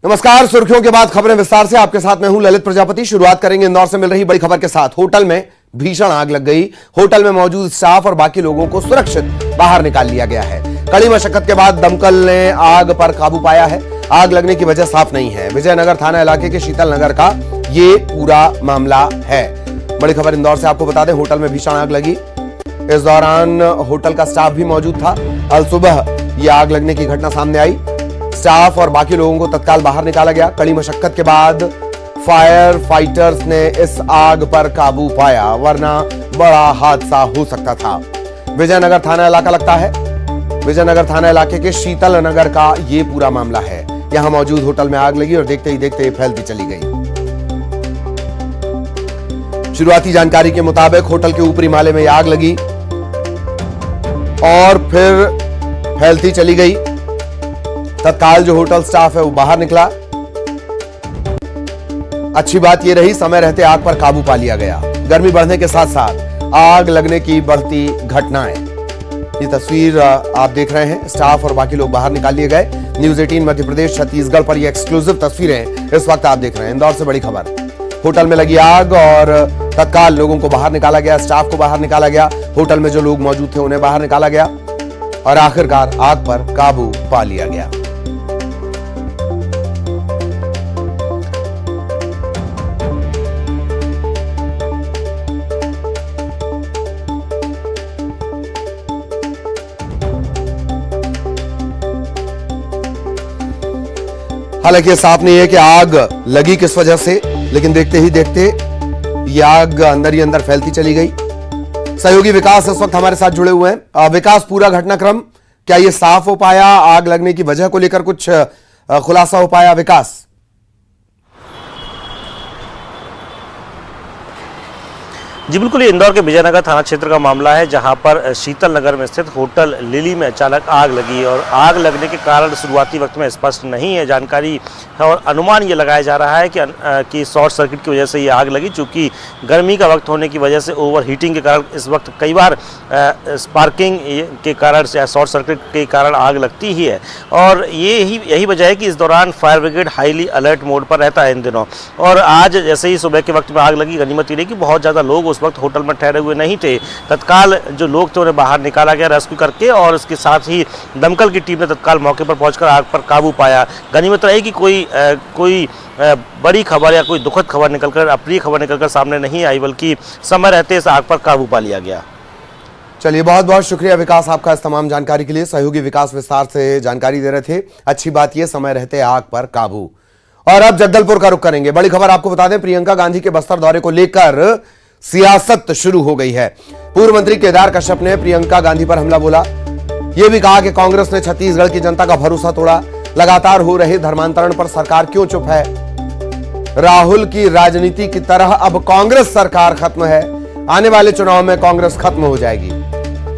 नमस्कार। सुर्खियों के बाद खबरें विस्तार से। आपके साथ मैं हूं ललित प्रजापति। शुरुआत करेंगे इंदौर से मिल रही बड़ी खबर के साथ। होटल में भीषण आग लग गई। होटल में मौजूद स्टाफ और बाकी लोगों को सुरक्षित बाहर निकाल लिया गया है। कड़ी मशक्कत के बाद दमकल ने आग पर काबू पाया है। आग लगने की वजह साफ नहीं है। विजयनगर थाना इलाके के शीतल नगर का ये पूरा मामला है। बड़ी खबर इंदौर से आपको बता दें, होटल में भीषण आग लगी। इस दौरान होटल का स्टाफ भी मौजूद था। कल सुबह यह आग लगने की घटना सामने आई। स्टाफ और बाकी लोगों को तत्काल बाहर निकाला गया। कड़ी मशक्कत के बाद फायर फाइटर्स ने इस आग पर काबू पाया, वरना बड़ा हादसा हो सकता था। विजयनगर थाना इलाका लगता है। विजयनगर थाना इलाके के शीतल नगर का यह पूरा मामला है। यहां मौजूद होटल में आग लगी और देखते ही देखते फैलती चली गई। शुरुआती जानकारी के मुताबिक होटल के ऊपरी माले में आग लगी और फिर फैलती चली गई। तत्काल जो होटल स्टाफ है वो बाहर निकला। अच्छी बात यह रही, समय रहते आग पर काबू पा लिया गया। गर्मी बढ़ने के साथ साथ आग लगने की बढ़ती घटनाएं। ये तस्वीर आप देख रहे हैं। स्टाफ और बाकी लोग बाहर निकाल लिए गए। न्यूज 18 मध्य प्रदेश छत्तीसगढ़ पर ये एक्सक्लूसिव तस्वीरें इस वक्त आप देख रहे हैं। इंदौर से बड़ी खबर। होटल में लगी आग और तत्काल लोगों को बाहर निकाला गया। स्टाफ को बाहर निकाला गया। होटल में जो लोग मौजूद थे उन्हें बाहर निकाला गया और आखिरकार आग पर काबू पा लिया गया। हालांकि साफ नहीं है कि आग लगी किस वजह से, लेकिन देखते ही देखते ये आग अंदर ही अंदर फैलती चली गई। सहयोगी विकास इस वक्त हमारे साथ जुड़े हुए हैं। विकास, पूरा घटनाक्रम क्या ये साफ हो पाया? आग लगने की वजह को लेकर कुछ खुलासा हो पाया? विकास। जी बिल्कुल, ये इंदौर के विजयनगर थाना क्षेत्र का मामला है, जहां पर शीतल नगर में स्थित होटल लिली में अचानक आग लगी और आग लगने के कारण शुरुआती वक्त में स्पष्ट नहीं है जानकारी और अनुमान ये लगाया जा रहा है कि शॉर्ट सर्किट की वजह से ये आग लगी। चूँकि गर्मी का वक्त होने की वजह से ओवर हीटिंग के कारण इस वक्त कई बार स्पार्किंग के कारण या शॉर्ट सर्किट के कारण आग लगती ही है और यही वजह है कि इस दौरान fire brigade highly alert mode पर रहता है इन दिनों। और आज जैसे ही सुबह के वक्त में आग लगी, गनीमत ये रही कि बहुत ज़्यादा लोग उस वक्त होटल में ठहरे हुए नहीं थे। तत्काल जो लोग थे उन्हें बाहर निकाला गया रेस्क्यू करके और इसके साथ ही दमकल की टीम ने तत्काल मौके पर पहुंचकर आग पर काबू पाया। गनीमत रही कि कोई बड़ी खबर या कोई दुखद खबर निकलकर, अप्रिय खबर निकलकर सामने नहीं आई, बल्कि समय रहते इस आग पर काबू पा लिया गया। चलिए, बहुत बहुत शुक्रिया विकास आपका इस तमाम जानकारी के लिए। सहयोगी विकास विस्तार से जानकारी दे रहे थे। अच्छी बात यह, समय रहते आग पर काबू। और अब जगदलपुर का रुख करेंगे। बड़ी खबर आपको बता दें, प्रियंका गांधी के बस्तर दौरे को लेकर सियासत शुरू हो गई है। पूर्व मंत्री केदार कश्यप ने प्रियंका गांधी पर हमला बोला। यह भी कहा कि कांग्रेस ने छत्तीसगढ़ की जनता का भरोसा तोड़ा। लगातार हो रहे धर्मांतरण पर सरकार क्यों चुप है? राहुल की राजनीति की तरह अब कांग्रेस सरकार खत्म है। आने वाले चुनाव में कांग्रेस खत्म हो जाएगी,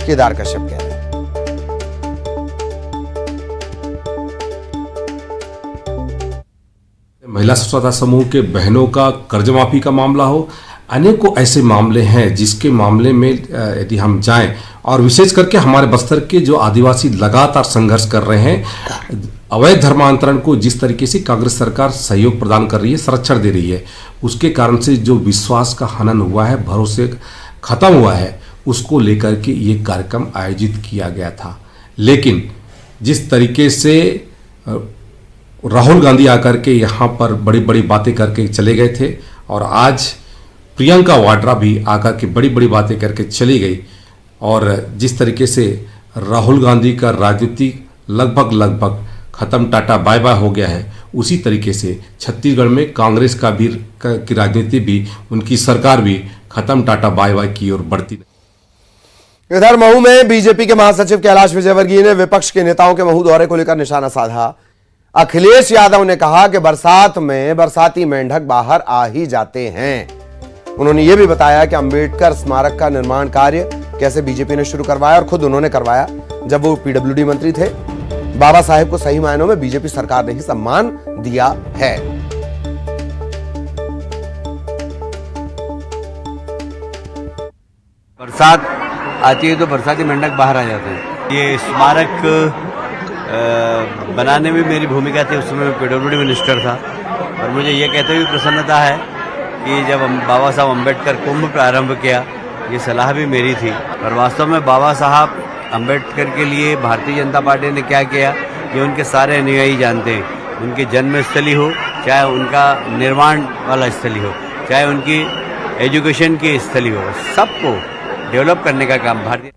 केदार कश्यप कह रहे हैं। महिला स्वतंत्रता समूह के बहनों का कर्ज माफी का मामला हो, अनेकों ऐसे मामले हैं जिसके मामले में यदि हम जाएं, और विशेष करके हमारे बस्तर के जो आदिवासी लगातार संघर्ष कर रहे हैं, अवैध धर्मांतरण को जिस तरीके से कांग्रेस सरकार सहयोग प्रदान कर रही है, संरक्षण दे रही है, उसके कारण से जो विश्वास का हनन हुआ है, भरोसे खत्म हुआ है, उसको लेकर के ये कार्यक्रम आयोजित किया गया था। लेकिन जिस तरीके से राहुल गांधी आकर के यहाँ पर बड़ी बड़ी बातें करके चले गए थे और आज प्रियंका वाड्रा भी आकर के बड़ी बड़ी बातें करके चली गई, और जिस तरीके से राहुल गांधी का राजनीति लगभग खत्म, टाटा बाय बाय हो गया है, उसी तरीके से छत्तीसगढ़ में कांग्रेस की राजनीति भी, उनकी सरकार भी खत्म, टाटा बाय बाय की ओर बढ़ती। इधर महू में बीजेपी के महासचिव कैलाश विजयवर्गीय ने विपक्ष के नेताओं के महू दौरे को लेकर निशाना साधा। अखिलेश यादव ने कहा कि बरसात में बरसाती मेंढक बाहर आ ही जाते हैं। उन्होंने यह भी बताया कि अंबेडकर स्मारक का निर्माण कार्य कैसे बीजेपी ने शुरू करवाया और खुद उन्होंने करवाया जब वो पीडब्ल्यूडी मंत्री थे। बाबा साहेब को सही मायनों में बीजेपी सरकार ने ही सम्मान दिया है। बरसात आती है तो बरसाती मेंढक बाहर आ जाते हैं। ये स्मारक बनाने में मेरी भूमिका थी। उस समय मैं पीडब्ल्यूडी मिनिस्टर था और मुझे ये कहते हुए प्रसन्नता है कि जब बाबा साहब अम्बेडकर कुंभ प्रारंभ किया, ये सलाह भी मेरी थी। और वास्तव में बाबा साहब अम्बेडकर के लिए भारतीय जनता पार्टी ने क्या किया, ये उनके सारे अनुयायी जानते हैं। उनकी जन्मस्थली हो, चाहे उनका निर्माण वाला स्थली हो, चाहे उनकी एजुकेशन की स्थली हो, सबको डेवलप करने का काम भारतीय।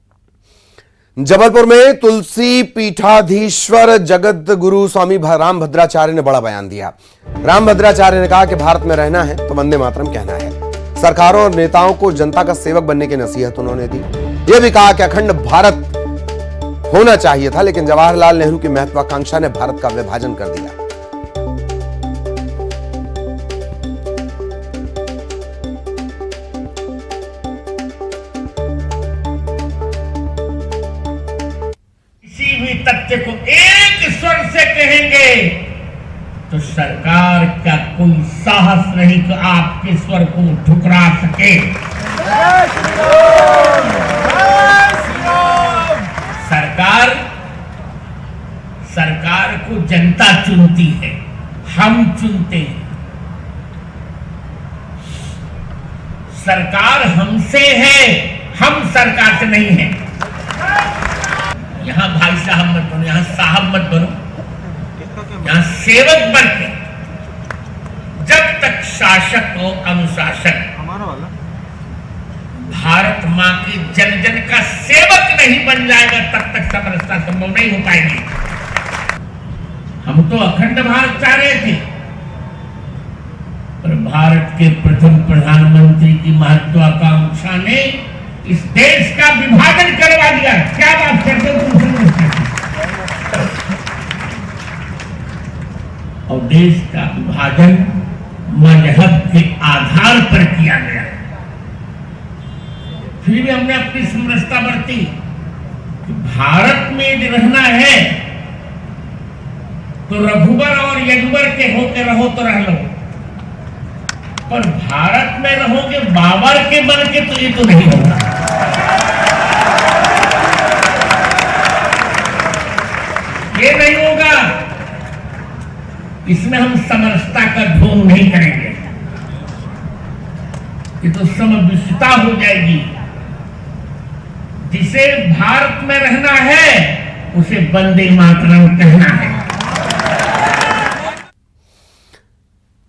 जबलपुर में तुलसी पीठाधीश्वर जगत गुरु स्वामी रामभद्राचार्य ने बड़ा बयान दिया। रामभद्राचार्य ने कहा कि भारत में रहना है तो वंदे मातरम कहना है। सरकारों और नेताओं को जनता का सेवक बनने की नसीहत उन्होंने दी। यह भी कहा कि अखंड भारत होना चाहिए था, लेकिन जवाहरलाल नेहरू की महत्वाकांक्षा ने भारत का विभाजन कर दिया। किसी भी तथ्य को एक स्वर से कहेंगे तो सरकार का कोई साहस नहीं कि आपके स्वर को ठुकरा सके। सरकार को जनता चुनती है, हम चुनते हैं। सरकार हमसे है, हम सरकार से नहीं है। यहां भाई साहब मत बनो, यहां साहब मत बनो, यहां सेवक बन के जब तक शासक और अनुशासन भारत मां की जन जन का सेवक नहीं बन जाएगा, तब तक समरसता संभव नहीं हो पाएगी। हम तो अखंड भारत चाह रहे थे, पर भारत के प्रथम प्रधानमंत्री की महत्वाकांक्षा ने इस देश का विभाजन करवा दिया। क्या बात करते हो तुम? और देश का विभाजन मजहब के आधार पर किया गया। फिर भी हमने अपनी समरसता बरती कि भारत में यदि रहना है तो रघुबर और यदुबर के होकर रहो तो रह लो, पर भारत में रहोगे बाबर के बन के तो ये तो नहीं होगा। ये नहीं होगा। इसमें हम समरसता का ढोंग नहीं करेंगे, ये तो समविषता हो जाएगी। जिसे भारत में रहना है उसे वंदे मातरम कहना है।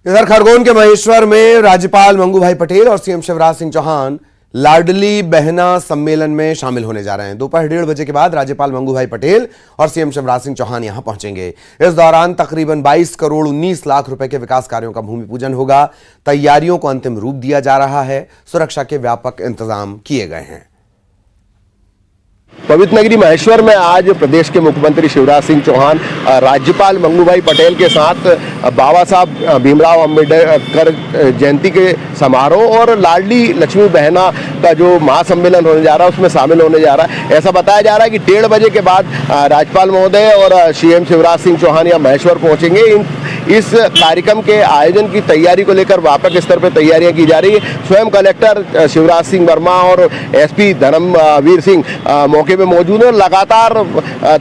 इधर खरगोन के महेश्वर में राज्यपाल मंगूभाई पटेल और सीएम शिवराज सिंह चौहान लाडली बहना सम्मेलन में शामिल होने जा रहे हैं। दोपहर 1:30 बजे के बाद राज्यपाल मंगूभाई पटेल और सीएम शिवराज सिंह चौहान यहां पहुंचेंगे। इस दौरान तकरीबन 22 करोड़ 19 लाख रुपए के विकास कार्यों का भूमि पूजन होगा। तैयारियों को अंतिम रूप दिया जा रहा है। सुरक्षा के व्यापक इंतजाम किए गए हैं। पवित्र नगरी महेश्वर में आज प्रदेश के मुख्यमंत्री शिवराज सिंह चौहान राज्यपाल मंगूभाई पटेल के साथ बाबा साहब भीमराव अंबेडकर जयंती के समारोह और लाडली लक्ष्मी बहना का जो महासम्मेलन होने जा रहा है उसमें शामिल होने जा रहा है। ऐसा बताया जा रहा है कि 1:30 बजे के बाद राज्यपाल महोदय और सीएम शिवराज सिंह चौहान यहाँ महेश्वर पहुंचेंगे। इस कार्यक्रम के आयोजन की तैयारी को लेकर व्यापक स्तर पर तैयारियां की जा रही है। स्वयं कलेक्टर शिवराज सिंह वर्मा और एसपी धर्मवीर सिंह मौके पे मौजूद है और लगातार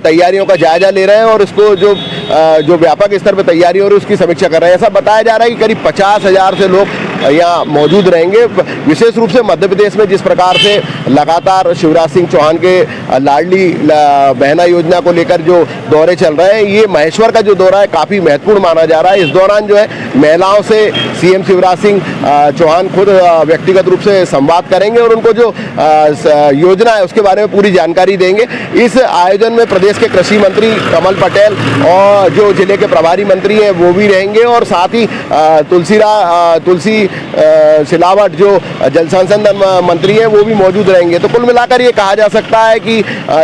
तैयारियों का जायजा ले रहे हैं और इसको जो व्यापक स्तर पर तैयारी हो रही है उसकी समीक्षा कर रहे हैं। ऐसा बताया जा रहा है कि करीब 50,000 से लोग यहाँ मौजूद रहेंगे। विशेष रूप से मध्य प्रदेश में जिस प्रकार से लगातार शिवराज सिंह चौहान के लाडली बहना योजना को लेकर जो दौरे चल रहे हैं, ये महेश्वर का जो दौरा है काफ़ी महत्वपूर्ण माना जा रहा है। इस दौरान जो है महिलाओं से सीएम शिवराज सिंह चौहान खुद व्यक्तिगत रूप से संवाद करेंगे और उनको जो योजना है उसके बारे में पूरी जानकारी देंगे। इस आयोजन में प्रदेश के कृषि मंत्री कमल पटेल और जो जिले के प्रभारी मंत्री हैं वो भी रहेंगे और साथ ही तुलसी सिलावट जो जल संसाधन मंत्री हैं वो भी मौजूद रहेंगे। तो कुल मिलाकर ये कहा जा सकता है कि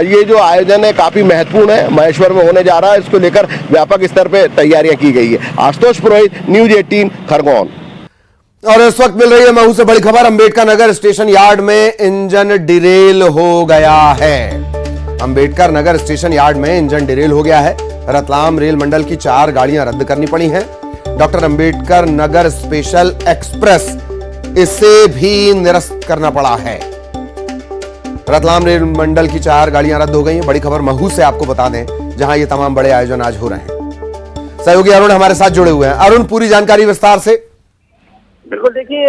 ये जो आयोजन है काफ़ी महत्वपूर्ण है, महेश्वर में होने जा रहा है। इसको लेकर व्यापक स्तर पर तैयारियां की गई है। आशुतोष पुरोहित, न्यूज 18 खरगोन। और इस वक्त मिल रही है महू से बड़ी खबर। अंबेडकर नगर स्टेशन यार्ड में इंजन डिरेल हो गया है। अंबेडकर नगर स्टेशन यार्ड में इंजन डिरेल हो गया है। रतलाम रेल मंडल की 4 गाड़ियां रद्द करनी पड़ी हैं। Doctor Ambedkar Nagar special express इसे भी निरस्त करना पड़ा है। रतलाम रेल मंडल की 4 गाड़ियां रद्द हो गई हैं। बड़ी खबर महू से आपको बता दें, जहां ये तमाम बड़े आयोजन आज हो रहे हैं। सहयोगी अरुण हमारे साथ जुड़े हुए हैं। अरुण, पूरी जानकारी विस्तार से। बिल्कुल, देखिए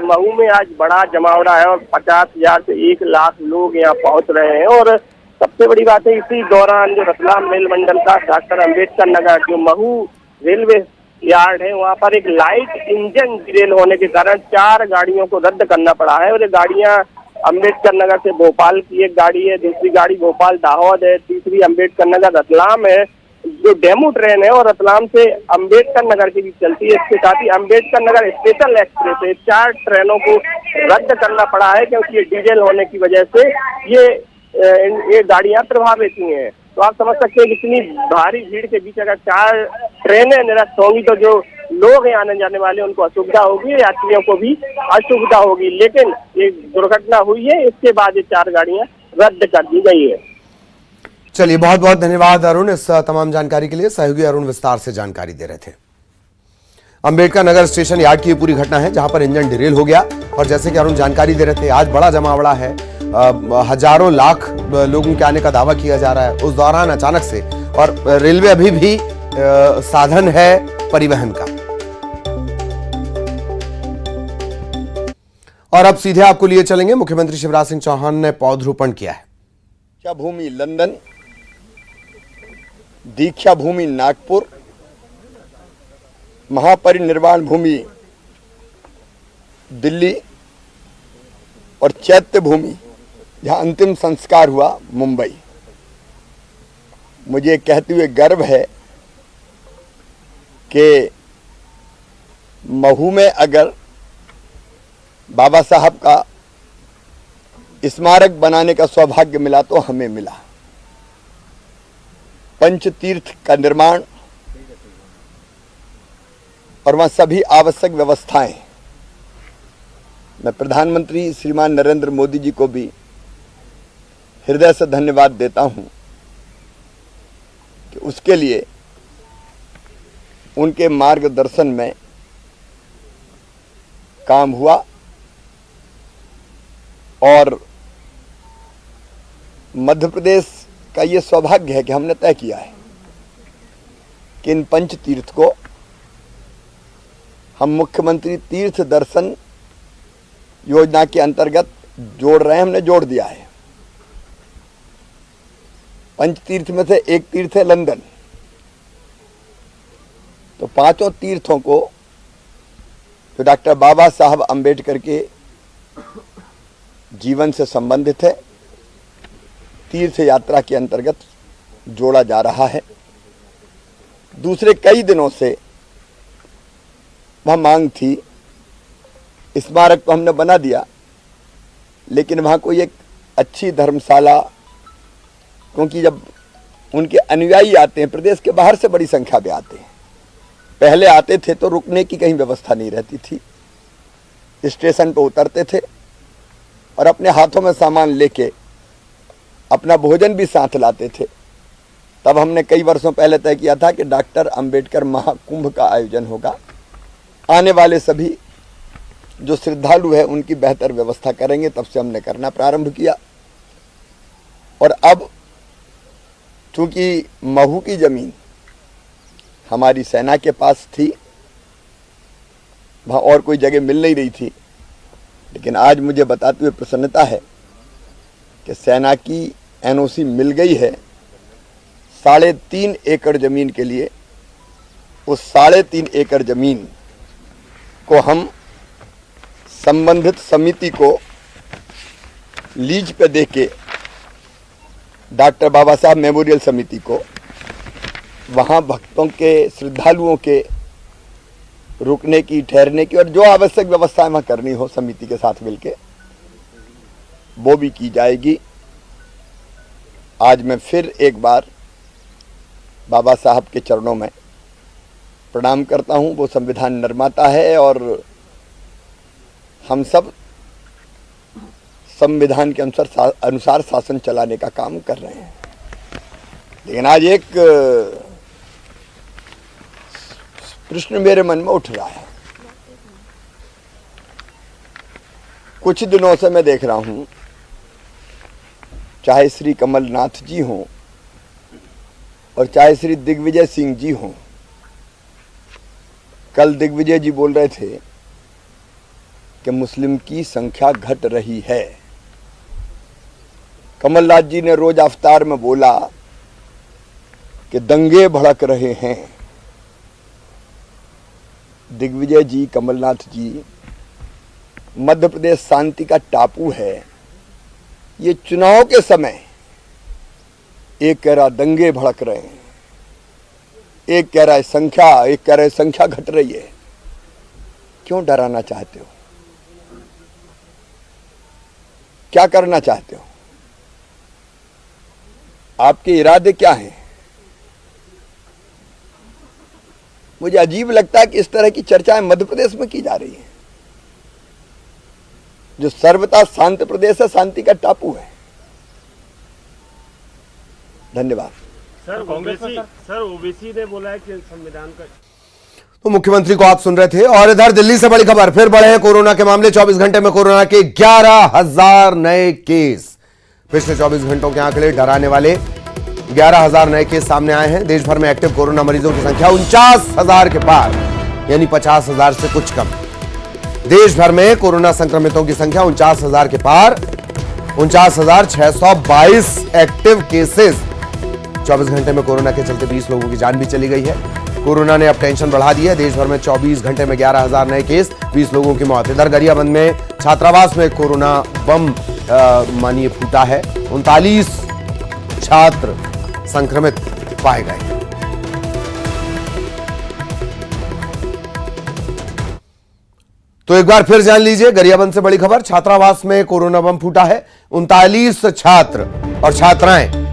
महू में आज बड़ा जमावड़ा है और 50,000 से 1,00,000 लोग यहाँ पहुंच रहे हैं। और सबसे बड़ी बात है, इसी दौरान जो रतलाम रेल मंडल का डॉक्टर अंबेडकर नगर जो महू रेलवे यार्ड है, वहाँ पर एक लाइट इंजन डिरेल होने के कारण 4 गाड़ियों को रद्द करना पड़ा है। और ये गाड़ियाँ अंबेडकर नगर से भोपाल की एक गाड़ी है, दूसरी गाड़ी भोपाल दाहोद है, तीसरी अंबेडकर नगर रतलाम है जो डेमू ट्रेन है और रतलाम से अंबेडकर नगर के बीच चलती है। इसके साथ ही अंबेडकर नगर स्पेशल एक्सप्रेस है। 4 ट्रेनों को रद्द करना पड़ा है क्योंकि ये डीजल होने की वजह से ये गाड़ियां प्रभावित हुई हैं। तो आप समझ सकते हैं इतनी भारी भीड़ के बीच अगर 4 ट्रेनें निरस्त होंगी तो जो लोग हैं आने जाने वाले उनको असुविधा होगी, यात्रियों को भी असुविधा होगी। लेकिन ये दुर्घटना हुई है, इसके बाद ये 4 गाड़ियां रद्द कर दी गई है। चलिए, बहुत बहुत धन्यवाद अरुण इस तमाम जानकारी के लिए। सहयोगी अरुण विस्तार से जानकारी दे रहे थे। अंबेडकर नगर स्टेशन यार्ड की ये पूरी घटना है जहां पर इंजन डिरेल हो गया और जैसे कि अरुण जानकारी दे रहे थे, आज बड़ा जमावड़ा है, हजारों लाख लोगों के आने का दावा किया जा रहा है। उस दौरान अचानक से, और रेलवे अभी भी साधन है परिवहन का। और अब सीधे आपको लिए चलेंगे, मुख्यमंत्री शिवराज सिंह चौहान ने पौधरोपण किया है। दीक्षा भूमि लंदन, दीक्षा भूमि नागपुर, महापरिनिर्वाण भूमि दिल्ली और चैत्य भूमि जहां अंतिम संस्कार हुआ मुंबई। मुझे कहते हुए गर्व है कि महू में अगर बाबा साहब का स्मारक बनाने का सौभाग्य मिला तो हमें मिला। पंचतीर्थ का निर्माण और वहां सभी आवश्यक व्यवस्थाएं, मैं प्रधानमंत्री श्रीमान नरेंद्र मोदी जी को भी हृदय से धन्यवाद देता हूं कि उसके लिए उनके मार्गदर्शन में काम हुआ। और मध्य प्रदेश का ये सौभाग्य है कि हमने तय किया है कि इन पंच तीर्थ को हम मुख्यमंत्री तीर्थ दर्शन योजना के अंतर्गत जोड़ रहे हैं। हमने जोड़ दिया है। पंच तीर्थ में से एक तीर्थ है लंदन, तो 5 तीर्थों को जो डॉक्टर बाबा साहब अंबेडकर के जीवन से संबंधित है, तीर्थ यात्रा के अंतर्गत जोड़ा जा रहा है। दूसरे कई दिनों से वह मांग थी, स्मारक तो हमने बना दिया, लेकिन वहाँ कोई एक अच्छी धर्मशाला, क्योंकि जब उनके अनुयायी आते हैं, प्रदेश के बाहर से बड़ी संख्या में आते हैं, पहले आते थे तो रुकने की कहीं व्यवस्था नहीं रहती थी। स्टेशन पर उतरते थे और अपने हाथों में सामान लेके अपना भोजन भी साथ लाते थे। तब हमने कई वर्षों पहले तय किया था कि डॉक्टर अंबेडकर महाकुंभ का आयोजन होगा। आने वाले सभी जो श्रद्धालु हैं उनकी बेहतर व्यवस्था करेंगे। तब से हमने करना प्रारंभ किया। और अब चूंकि महू की जमीन हमारी सेना के पास थी, वहाँ और कोई जगह मिल नहीं रही थी, लेकिन आज मुझे बताते हुए प्रसन्नता है कि सेना की एनओसी मिल गई है 3.5 एकड़ जमीन के लिए। उस 3.5 एकड़ जमीन को हम संबंधित समिति को लीज पे देके डॉक्टर बाबा साहब मेमोरियल समिति को, वहाँ भक्तों के, श्रद्धालुओं के रुकने की, ठहरने की और जो आवश्यक व्यवस्थाएं वहाँ करनी हो समिति के साथ मिलके, वो भी की जाएगी। आज मैं फिर एक बार बाबा साहब के चरणों में प्रणाम करता हूँ। वो संविधान निर्माता है और हम सब संविधान के अनुसार शासन चलाने का काम कर रहे हैं। लेकिन आज एक प्रश्न मेरे मन में उठ रहा है। कुछ दिनों से मैं देख रहा हूं, चाहे श्री कमलनाथ जी हों और चाहे श्री दिग्विजय सिंह जी हों। कल दिग्विजय जी बोल रहे थे कि मुस्लिम की संख्या घट रही है। कमलनाथ जी ने रोज अफ्तार में बोला कि दंगे भड़क रहे हैं। दिग्विजय जी, कमलनाथ जी, मध्य प्रदेश शांति का टापू है। ये चुनाव के समय एक कह रहा दंगे भड़क रहे हैं, एक कह रहा है संख्या, एक कह रहा है संख्या घट रही है। क्यों डराना चाहते हो? क्या करना चाहते हो? आपके इरादे क्या हैं? मुझे अजीब लगता है कि इस तरह की चर्चाएं मध्य प्रदेश में की जा रही हैं, जो सर्वथा शांत प्रदेश है, शांति का टापू है। धन्यवाद। सर ओबीसी ने बोला है कि संविधान का। तो मुख्यमंत्री को आप सुन रहे थे। और इधर दिल्ली से बड़ी खबर, फिर बढ़े हैं कोरोना के मामले। 24 घंटे में कोरोना के 11,000 नए केस। पिछले 24 घंटों के आंकड़े डराने वाले। 11,000 नए केस सामने आए हैं। देश भर में एक्टिव कोरोना मरीजों की संख्या 49,000 के पार, यानी 50,000 से कुछ कम। देश भर में कोरोना संक्रमितों की संख्या 49,000 के पार, 49,622 एक्टिव केसेस। 24 घंटे में कोरोना के चलते 20 लोगों की जान भी चली गई है। कोरोना ने अब टेंशन बढ़ा दी है। देश भर में 24 घंटे में 11,000 नए केस, 20 लोगों की मौत। इधर गरियाबंद में छात्रावास में कोरोना बम मानिए फूटा है। 39 छात्र संक्रमित पाए गए। तो एक बार फिर जान लीजिए, गरियाबंद से बड़ी खबर, छात्रावास में कोरोना बम फूटा है। 39 छात्र और छात्राएं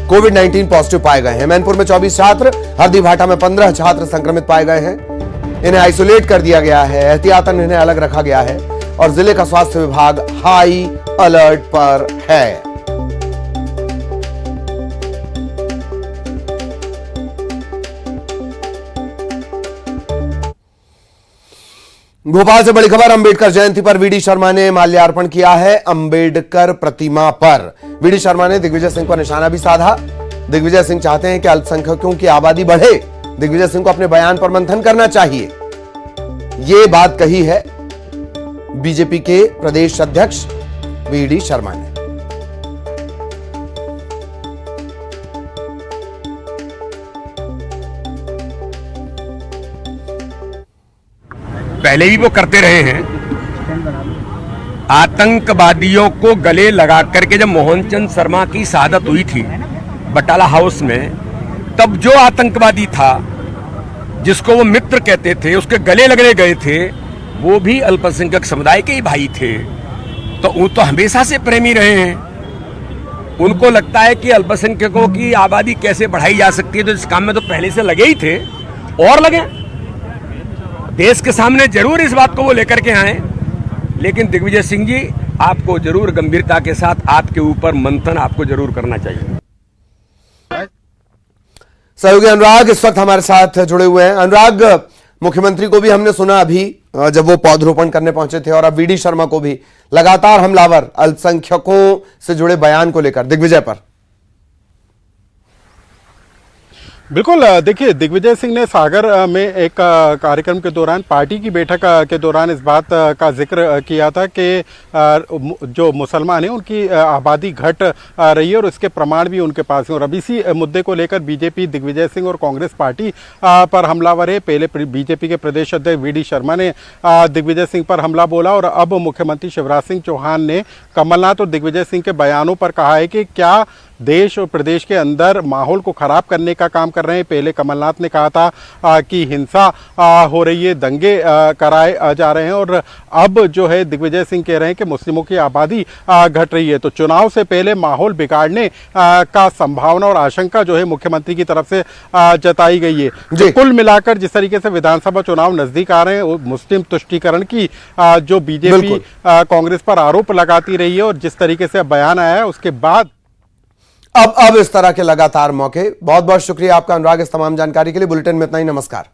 कोविड-19 पॉजिटिव पाए गए हैं। मैनपुर में 24 छात्र, हरदीभाटा में 15 छात्र संक्रमित पाए गए हैं। इन्हें आइसोलेट कर दिया गया है, एहतियातन इन्हें अलग रखा गया है और जिले का स्वास्थ्य विभाग हाई अलर्ट पर है। भोपाल से बड़ी खबर, अंबेडकर जयंती पर वीडी शर्मा ने माल्यार्पण किया है अंबेडकर प्रतिमा पर। वीडी शर्मा ने दिग्विजय सिंह पर निशाना भी साधा। दिग्विजय सिंह चाहते हैं कि अल्पसंख्यकों की आबादी बढ़े। दिग्विजय सिंह को अपने बयान पर मंथन करना चाहिए, ये बात कही है बीजेपी के प्रदेश अध्यक्ष वीडी शर्मा ने। पहले भी वो करते रहे हैं। आतंकवादियों को गले लगा करके जब मोहनचंद शर्मा की शहादत हुई थी बटाला हाउस में, तब जो आतंकवादी था जिसको वो मित्र कहते थे, उसके गले लगने गए थे, वो भी अल्पसंख्यक समुदाय के ही भाई थे। तो वो तो हमेशा से प्रेमी रहे हैं। उनको लगता है कि अल्पसंख्यकों की आबादी कैसे बढ़ाई जा सकती है, तो इस काम में तो पहले से लगे ही थे और लगे। देश के सामने जरूर इस बात को वो लेकर के आए, लेकिन दिग्विजय सिंह जी, आपको जरूर गंभीरता के साथ आपके ऊपर मंथन आपको जरूर करना चाहिए। सहयोगी अनुराग इस वक्त हमारे साथ जुड़े हुए हैं। अनुराग, मुख्यमंत्री को भी हमने सुना अभी जब वो पौधरोपण करने पहुंचे थे, और अब वीडी शर्मा को भी लगातार हमलावर अल्पसंख्यकों से जुड़े बयान को लेकर दिग्विजय पर। बिल्कुल, देखिए, दिग्विजय सिंह ने सागर में एक कार्यक्रम के दौरान, पार्टी की बैठक के दौरान इस बात का जिक्र किया था कि जो मुसलमान हैं उनकी आबादी घट रही है और इसके प्रमाण भी उनके पास हैं। और अब इसी मुद्दे को लेकर बीजेपी दिग्विजय सिंह और कांग्रेस पार्टी पर हमलावर है। पहले बीजेपी के प्रदेश अध्यक्ष वीडी शर्मा ने दिग्विजय सिंह पर हमला बोला और अब मुख्यमंत्री शिवराज सिंह चौहान ने कमलनाथ और दिग्विजय सिंह के बयानों पर कहा है कि क्या देश और प्रदेश के अंदर माहौल को खराब करने का काम कर रहे हैं। पहले कमलनाथ ने कहा था कि हिंसा हो रही है, दंगे कराए जा रहे हैं, और अब जो है दिग्विजय सिंह कह रहे हैं कि मुस्लिमों की आबादी घट रही है। तो चुनाव से पहले माहौल बिगाड़ने का संभावना और आशंका जो है मुख्यमंत्री की तरफ से जताई गई है। जो कुल मिलाकर जिस तरीके से विधानसभा चुनाव नजदीक आ रहे हैं, मुस्लिम तुष्टीकरण की जो बीजेपी कांग्रेस पर आरोप लगाती रही है और जिस तरीके से बयान आया है, उसके बाद अब इस तरह के लगातार मौके। बहुत बहुत शुक्रिया आपका अनुराग इस तमाम जानकारी के लिए। बुलेटिन में इतना ही, नमस्कार।